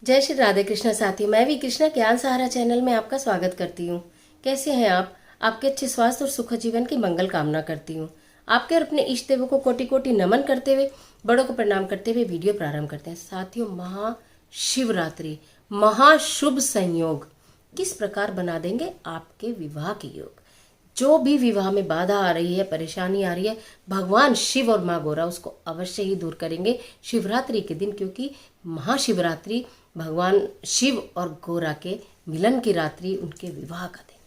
जय श्री राधे कृष्ण साथियों, मैं भी कृष्णा ज्ञान सहारा चैनल में आपका स्वागत करती हूँ। कैसे हैं आप? आपके अच्छे स्वास्थ्य और सुखद जीवन की मंगल कामना करती हूँ। आपके और अपने इष्ट देवों को कोटि कोटि नमन करते हुए, बड़ों को प्रणाम करते हुए वीडियो प्रारंभ करते हैं। साथियों, महाशिवरात्रि, महाशुभ संयोग किस प्रकार बना देंगे आपके विवाह के योग। जो भी विवाह में बाधा आ रही है, परेशानी आ रही है, भगवान शिव और माँ गौरा उसको अवश्य ही दूर करेंगे शिवरात्रि के दिन, क्योंकि महाशिवरात्रि भगवान शिव और गौरा के मिलन की रात्रि, उनके विवाह का दिन।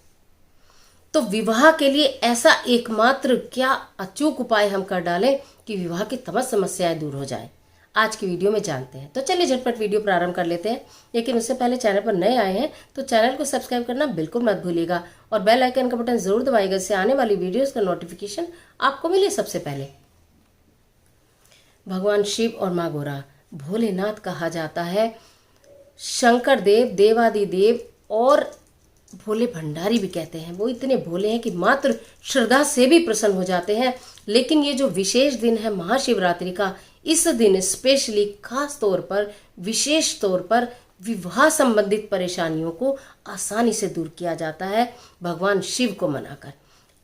तो विवाह के लिए ऐसा एकमात्र क्या अचूक उपाय हम कर डालें कि विवाह की तमाम समस्याएं दूर हो जाए, आज की वीडियो में जानते हैं। तो चलिए झटपट वीडियो प्रारंभ कर लेते हैं। लेकिन उससे पहले चैनल पर नए आए हैं तो चैनल को सब्सक्राइब करना बिल्कुल मत भूलिएगा और बेल आइकन का बटन जरूर दबाइएगा, इससे आने वाली वीडियोस का नोटिफिकेशन आपको मिले सबसे पहले। भगवान शिव और माँ गौरा, भोलेनाथ कहा जाता है, शंकर देव, देवादिदेव और भोले भंडारी भी कहते हैं। वो इतने भोले हैं कि मात्र श्रद्धा से भी प्रसन्न हो जाते हैं। लेकिन ये जो विशेष दिन है महाशिवरात्रि का, इस दिन स्पेशली खास तौर पर, विशेष तौर पर विवाह संबंधित परेशानियों को आसानी से दूर किया जाता है भगवान शिव को मनाकर।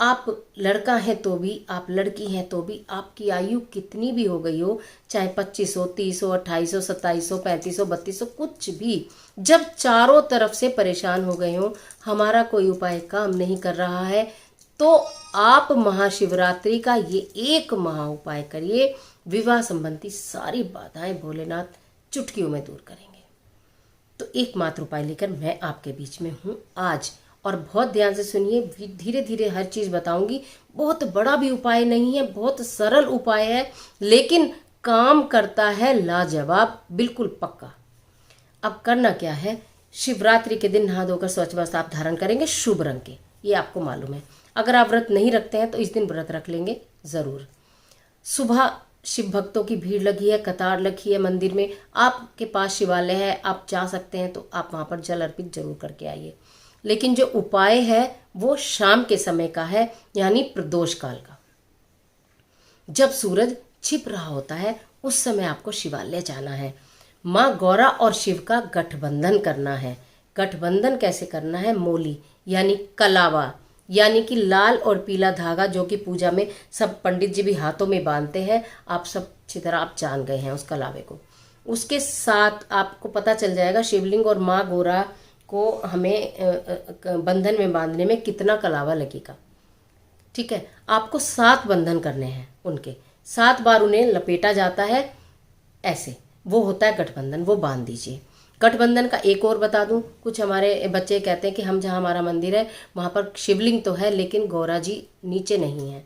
आप लड़का हैं तो भी, आप लड़की हैं तो भी, आपकी आयु कितनी भी हो गई हो, चाहे 25 हो, 30 हो, 28 हो, 27 हो, 35 हो, 32 हो, कुछ भी, जब चारों तरफ से परेशान हो गए हो, हमारा कोई उपाय काम नहीं कर रहा है, तो आप महाशिवरात्रि का ये एक महा उपाय करिए। विवाह संबंधी सारी बाधाएं भोलेनाथ चुटकियों में दूर करेंगे। तो एकमात्र उपाय लेकर मैं आपके बीच में हूँ आज, और बहुत ध्यान से सुनिए, धीरे धीरे हर चीज बताऊंगी। बहुत बड़ा भी उपाय नहीं है, बहुत सरल उपाय है, लेकिन काम करता है लाजवाब, बिल्कुल पक्का। अब करना क्या है, शिवरात्रि के दिन नहा धोकर स्वच्छ वस्त्र आप धारण करेंगे शुभ रंग के, ये आपको मालूम है। अगर आप व्रत नहीं रखते हैं तो इस दिन व्रत रख लेंगे जरूर। सुबह शिव भक्तों की भीड़ लगी है, कतार लगी है मंदिर में, आपके पास शिवालय है, आप जा सकते हैं तो आप वहां पर जल अर्पित जरूर करके आइए। लेकिन जो उपाय है वो शाम के समय का है, यानी प्रदोष काल का। जब सूरज छिप रहा होता है उस समय आपको शिवालय जाना है। माँ गौरा और शिव का गठबंधन करना है। गठबंधन कैसे करना है? मोली यानी कलावा, यानी कि लाल और पीला धागा, जो कि पूजा में सब पंडित जी भी हाथों में बांधते हैं। आप सब अच्छी तरह आप जान गए हैं उस कलावे को। उसके साथ आपको पता चल जाएगा शिवलिंग और माँ गौरा को हमें बंधन में बांधने में कितना कलावा लगेगा। ठीक है, आपको 7 बंधन करने हैं, उनके 7 बार उन्हें लपेटा जाता है, ऐसे वो होता है गठबंधन, वो बांध दीजिए। गठबंधन का एक और बता दूं, कुछ हमारे बच्चे कहते हैं कि हम जहाँ हमारा मंदिर है वहाँ पर शिवलिंग तो है लेकिन गौरा जी नीचे नहीं है,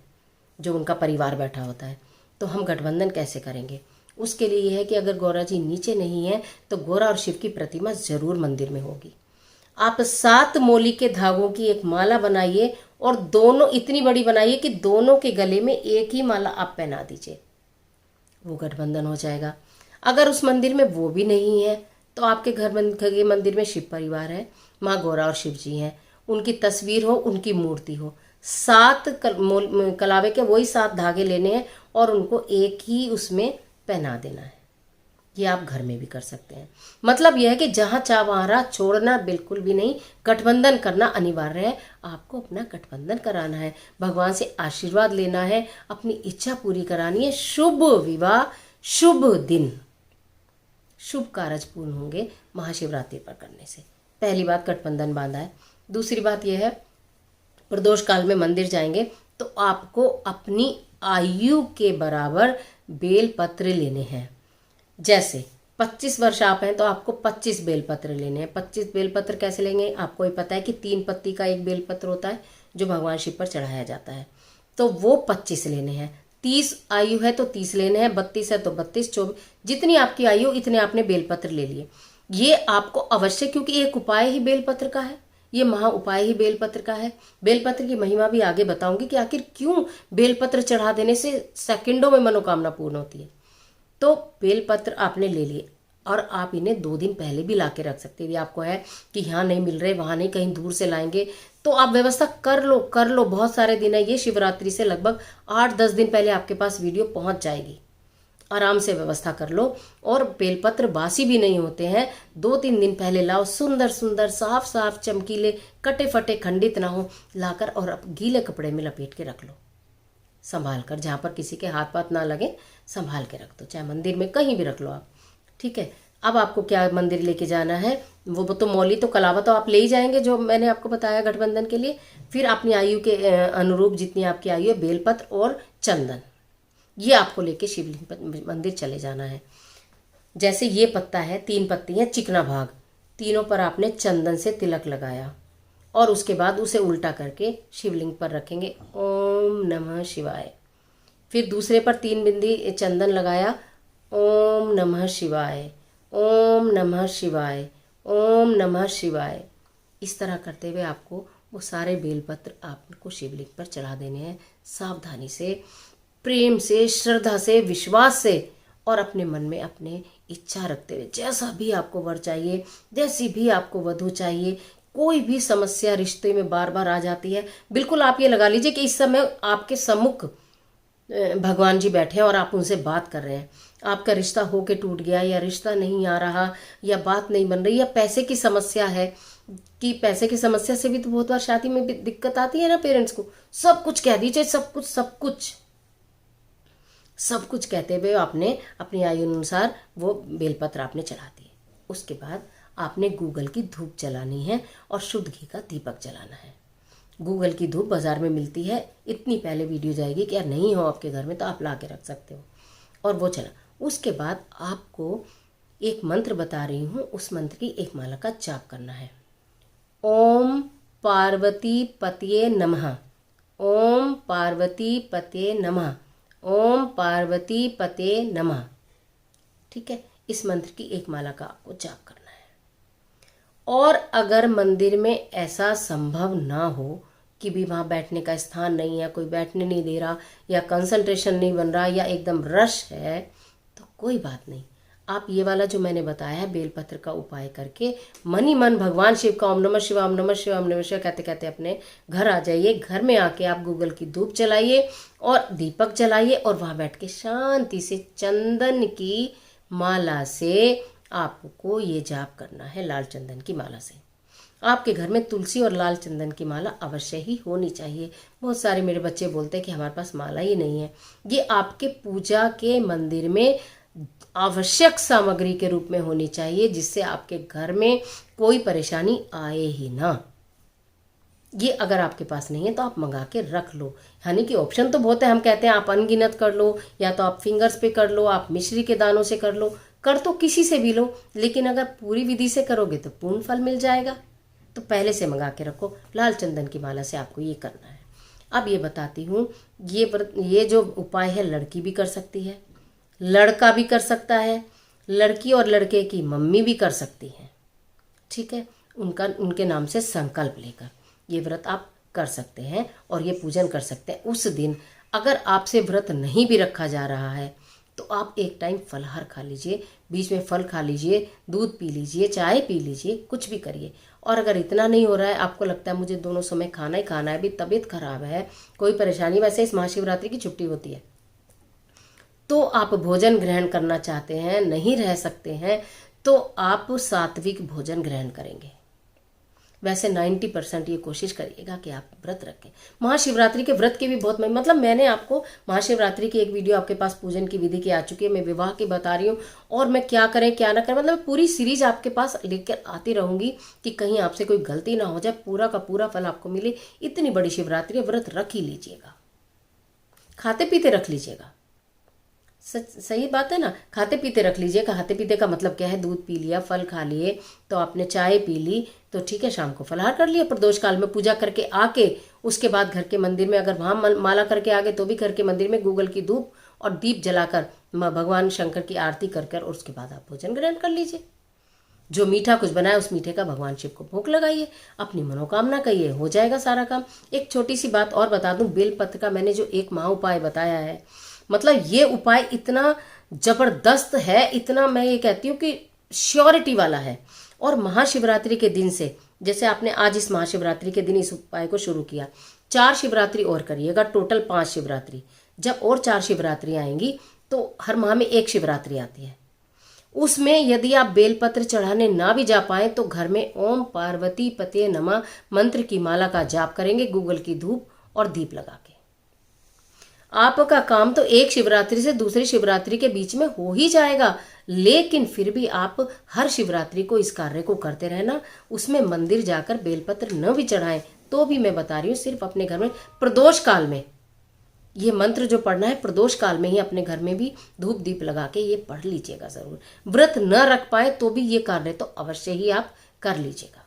जो उनका परिवार बैठा होता है। तो हम गठबंधन कैसे करेंगे? उसके लिए यह है कि अगर गौरा जी नीचे नहीं है तो गौरा और शिव की प्रतिमा जरूर मंदिर में होगी। आप 7 मोली के धागों की एक माला बनाइए और दोनों इतनी बड़ी बनाइए कि दोनों के गले में एक ही माला आप पहना दीजिए, वो गठबंधन हो जाएगा। अगर उस मंदिर में वो भी नहीं है तो आपके घर के मंदिर में शिव परिवार है, माँ गौरा और शिव जी हैं, उनकी तस्वीर हो, उनकी मूर्ति हो, 7 कलावे के वही 7 धागे लेने हैं और उनको एक ही उसमें पहना देना है। ये आप घर में भी कर सकते हैं। मतलब यह है कि जहां चाह वहां राह, छोड़ना बिल्कुल भी नहीं, गठबंधन करना अनिवार्य है। आपको अपना गठबंधन कराना है, भगवान से आशीर्वाद लेना है, अपनी इच्छा पूरी करानी है। शुभ विवाह, शुभ दिन, शुभ कारज पूर्ण होंगे महाशिवरात्रि पर करने से। पहली बात गठबंधन बांधा है। दूसरी बात यह है, प्रदोष काल में मंदिर जाएंगे तो आपको अपनी आयु के बराबर बेलपत्र लेने हैं। जैसे 25 वर्ष आप हैं तो आपको 25 बेलपत्र लेने हैं। 25 बेलपत्र कैसे लेंगे? आपको ही पता है कि 3 पत्ती का एक बेलपत्र होता है जो भगवान शिव पर चढ़ाया जाता है, तो वो 25 लेने हैं। 30 आयु है तो 30 लेने हैं, 32 है तो 32, 24, जितनी आपकी आयु इतने आपने बेलपत्र ले लिए। ये आपको अवश्य, क्योंकि एक उपाय ही बेलपत्र का है, ये महा उपाय ही बेलपत्र का है। बेलपत्र की महिमा भी आगे बताऊंगी कि आखिर क्यों बेलपत्र चढ़ा देने से सेकंडों में मनोकामना पूर्ण होती है। तो बेलपत्र आपने ले लिए और आप इन्हें 2 दिन पहले भी ला के रख सकते हैं। यदि आपको है कि यहाँ नहीं मिल रहे, वहाँ नहीं, कहीं दूर से लाएंगे, तो आप व्यवस्था कर लो। बहुत सारे दिन है, ये शिवरात्रि से लगभग 8-10 दिन पहले आपके पास वीडियो पहुँच जाएगी। आराम से व्यवस्था कर लो। और बेलपत्र बासी भी नहीं होते हैं, 2-3 दिन पहले लाओ, सुंदर सुंदर साफ साफ चमकीले, कटे फटे खंडित ना हो, लाकर और अब गीले कपड़े में लपेट के रख लो, संभाल कर, जहाँ पर किसी के हाथ पाथ ना लगे संभाल के रख दो, चाहे मंदिर में कहीं भी रख लो आप। ठीक है। अब आपको क्या मंदिर लेके जाना है, वो तो मौली तो कलावा तो आप ले ही जाएंगे जो मैंने आपको बताया गठबंधन के लिए। फिर अपनी आयु के अनुरूप जितनी आपकी आयु है, बेलपत्र और चंदन, ये आपको लेके शिवलिंग मंदिर चले जाना है। जैसे ये पत्ता है, 3 पत्ती है, चिकना भाग, तीनों पर आपने चंदन से तिलक लगाया और उसके बाद उसे उल्टा करके शिवलिंग पर रखेंगे, ओम नमः शिवाय। फिर दूसरे पर 3 बिंदी चंदन लगाया, ओम नमः शिवाय, ओम नमः शिवाय, ओम नमः शिवाय। इस तरह करते हुए आपको वो सारे बेलपत्र आपको शिवलिंग पर चढ़ा देने हैं, सावधानी से, प्रेम से, श्रद्धा से, विश्वास से, और अपने मन में अपने इच्छा रखते हुए, जैसा भी आपको वर चाहिए, जैसी भी आपको वधू चाहिए, कोई भी समस्या रिश्ते में बार बार आ जाती है, बिल्कुल आप ये लगा लीजिए कि इस समय आपके सम्मुख भगवान जी बैठे हैं और आप उनसे बात कर रहे हैं। आपका रिश्ता होके टूट गया, या रिश्ता नहीं आ रहा, या बात नहीं बन रही, या पैसे की समस्या है, कि पैसे की समस्या से भी तो बहुत बार शादी में भी दिक्कत आती है ना पेरेंट्स को। सब कुछ कह दीजिए, सब कुछ सब कुछ सब कुछ कहते हुए आपने अपनी आयु अनुसार वो बेलपत्र आपने चढ़ा दिए। उसके बाद आपने गूगल की धूप जलानी है और शुद्ध घी का दीपक जलाना है। गूगल की धूप बाजार में मिलती है, इतनी पहले वीडियो जाएगी कि यार नहीं हो आपके घर में तो आप ला के रख सकते हो, और वो चला। उसके बाद आपको एक मंत्र बता रही हूँ, उस मंत्र की एक माला का जाप करना है। ओम पार्वती पतये नमः, ओम पार्वती पतये नमः, ओम पार्वती पतये नमः। ठीक है, इस मंत्र की एक माला का आपको जाप करना है। और अगर मंदिर में ऐसा संभव ना हो कि भी वहाँ बैठने का स्थान नहीं है, कोई बैठने नहीं दे रहा, या कंसंट्रेशन नहीं बन रहा, या एकदम रश है, तो कोई बात नहीं, आप ये वाला जो मैंने बताया है बेलपत्र का उपाय करके मन ही मन भगवान शिव का ओम नमः शिवाय, ओम नमः शिवाय, ओम नमः शिवाय कहते कहते अपने घर आ जाइए। घर में आके आप गूगल की धूप जलाइए और दीपक जलाइए, और वहाँ बैठ के शांति से चंदन की माला से आपको ये जाप करना है, लाल चंदन की माला से। आपके घर में तुलसी और लाल चंदन की माला अवश्य ही होनी चाहिए। बहुत सारे मेरे बच्चे बोलते हैं कि हमारे पास माला ही नहीं है। ये आपके पूजा के मंदिर में आवश्यक सामग्री के रूप में होनी चाहिए, जिससे आपके घर में कोई परेशानी आए ही ना। ये अगर आपके पास नहीं है तो आप मंगा के रख लो। यानी कि ऑप्शन तो बहुत है, हम कहते हैं आप अनगिनत कर लो, या तो आप फिंगर्स पे कर लो, आप मिश्री के दानों से कर लो, कर तो किसी से भी लो, लेकिन अगर पूरी विधि से करोगे तो पूर्ण फल मिल जाएगा। तो पहले से मंगा के रखो। लाल चंदन की माला से आपको ये करना है। अब ये बताती हूँ, ये जो उपाय है लड़की भी कर सकती है, लड़का भी कर सकता है, लड़की और लड़के की मम्मी भी कर सकती हैं। ठीक है, उनके नाम से संकल्प लेकर ये व्रत आप कर सकते हैं और ये पूजन कर सकते हैं। उस दिन अगर आपसे व्रत नहीं भी रखा जा रहा है तो आप एक टाइम फलहार खा लीजिए, बीच में फल खा लीजिए, दूध पी लीजिए, चाय पी लीजिए, कुछ भी करिए। और अगर इतना नहीं हो रहा है, आपको लगता है मुझे दोनों समय खाना ही खाना है, अभी तबीयत खराब है, कोई परेशानी, वैसे इस महाशिवरात्रि की छुट्टी होती है, तो आप भोजन ग्रहण करना चाहते हैं, नहीं रह सकते हैं, तो आप सात्विक भोजन ग्रहण करेंगे। वैसे 90% ये कोशिश करिएगा कि आप व्रत रखें। महाशिवरात्रि के व्रत के भी बहुत मतलब मैंने आपको महाशिवरात्रि की एक वीडियो आपके पास पूजन की विधि की आ चुकी है, मैं विवाह की बता रही हूँ, और मैं क्या करें क्या ना करें, मतलब पूरी सीरीज आपके पास लेकर आती रहूंगी कि कहीं आपसे कोई गलती ना हो जाए, पूरा का पूरा फल आपको मिले। इतनी बड़ी शिवरात्रि व्रत रख ही लीजिएगा, खाते पीते रख लीजिएगा। सही बात है ना, खाते पीते रख लीजिए। खाते पीते का मतलब क्या है, दूध पी लिया, फल खा लिए, तो आपने चाय पी ली तो ठीक है, शाम को फलाहार कर लिया, प्रदोष काल में पूजा करके आके उसके बाद घर के मंदिर में अगर वहाँ माला करके आ गए तो भी घर के मंदिर में गूगल की धूप और दीप जलाकर भगवान शंकर की आरती कर उसके बाद आप भोजन ग्रहण कर लीजिए। जो मीठा कुछ बनाए उस मीठे का भगवान शिव को भोग लगाइए, अपनी मनोकामना कहिए, हो जाएगा सारा काम। एक छोटी सी बात और बता दूं, बेलपत्र का मैंने जो एक महा उपाय बताया है, मतलब ये उपाय इतना जबरदस्त है, इतना मैं ये कहती हूँ कि श्योरिटी वाला है। और महाशिवरात्रि के दिन से, जैसे आपने आज इस महाशिवरात्रि के दिन इस उपाय को शुरू किया, 4 शिवरात्रि और करिएगा, टोटल 5 शिवरात्रि। जब और 4 शिवरात्रि आएंगी तो हर माह में एक शिवरात्रि आती है, उसमें यदि आप बेलपत्र चढ़ाने ना भी जा पाए तो घर में ओम पार्वती पते नमः मंत्र की माला का जाप करेंगे, गूगल की धूप और दीप लगा के। आपका काम तो एक शिवरात्रि से दूसरी शिवरात्रि के बीच में हो ही जाएगा, लेकिन फिर भी आप हर शिवरात्रि को इस कार्य को करते रहना। उसमें मंदिर जाकर बेलपत्र न भी चढ़ाएं तो भी मैं बता रही हूँ, सिर्फ अपने घर में प्रदोष काल में ये मंत्र जो पढ़ना है, प्रदोष काल में ही अपने घर में भी धूप दीप लगा के ये पढ़ लीजिएगा जरूर। व्रत न रख पाए तो भी ये कार्य तो अवश्य ही आप कर लीजिएगा।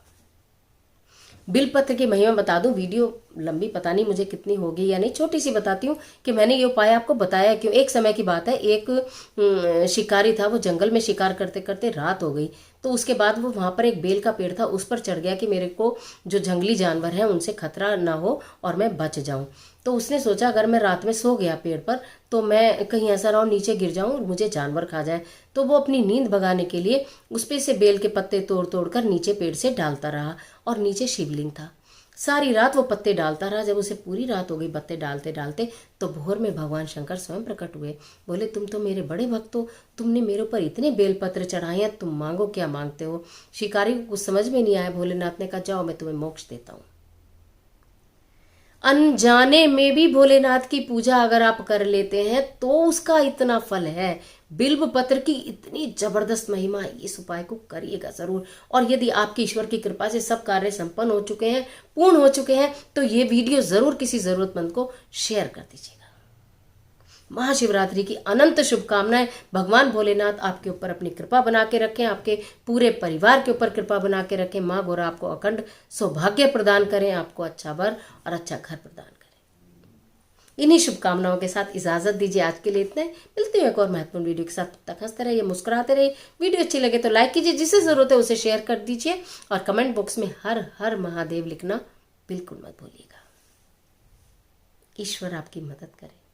बिलपत्र की महिमा बता दूं, वीडियो लंबी पता नहीं मुझे कितनी होगी या नहीं, छोटी सी बताती हूँ कि मैंने ये उपाय आपको बताया क्यों। एक समय की बात है, एक शिकारी था, वो जंगल में शिकार करते करते रात हो गई, तो उसके बाद वो वहां पर एक बेल का पेड़ था, उस पर चढ़ गया कि मेरे को जो जंगली जानवर हैं उनसे खतरा ना हो और मैं बच जाऊं। तो उसने सोचा अगर मैं रात में सो गया पेड़ पर तो मैं कहीं ऐसा ना हो नीचे गिर जाऊं और मुझे जानवर खा जाए। तो वो अपनी नींद भगाने के लिए उस पे से बेल के पत्ते तोड़ तोड़ कर नीचे पेड़ से डालता रहा, और नीचे शिवलिंग था। सारी रात वो पत्ते डालता रहा। जब उसे पूरी रात हो गई पत्ते डालते डालते, तो भोर में भगवान शंकर स्वयं प्रकट हुए। बोले तुम तो मेरे बड़े भक्त हो, तुमने मेरे ऊपर इतने बेलपत्र चढ़ाए हैं, तुम मांगो क्या मांगते हो। शिकारी को कुछ समझ में नहीं आया। भोलेनाथ ने कहा जाओ मैं तुम्हें मोक्ष देता हूँ। अनजाने में भी भोलेनाथ की पूजा अगर आप कर लेते हैं तो उसका इतना फल है। बिल्व पत्र की इतनी जबरदस्त महिमा है, इस उपाय को करिएगा जरूर। और यदि आपकी ईश्वर की कृपा से सब कार्य संपन्न हो चुके हैं, पूर्ण हो चुके हैं, तो ये वीडियो जरूर किसी जरूरतमंद को शेयर कर दीजिएगा। महाशिवरात्रि की अनंत शुभकामनाएं। भगवान भोलेनाथ आपके ऊपर अपनी कृपा बना के रखें, आपके पूरे परिवार के ऊपर कृपा बना के रखें। माँ गौरा आपको अखंड सौभाग्य प्रदान करें, आपको अच्छा वर और अच्छा घर प्रदान करें। इन्हीं शुभकामनाओं के साथ इजाजत दीजिए। आज के लिए इतने, मिलते हैं एक और महत्वपूर्ण वीडियो के साथ। तब तक हंसते रहिए, मुस्कुराते रहिए। वीडियो अच्छी लगे तो लाइक कीजिए, जिसे जरूरत है उसे शेयर कर दीजिए, और कमेंट बॉक्स में हर हर महादेव लिखना बिल्कुल मत भूलिएगा। ईश्वर आपकी मदद करे।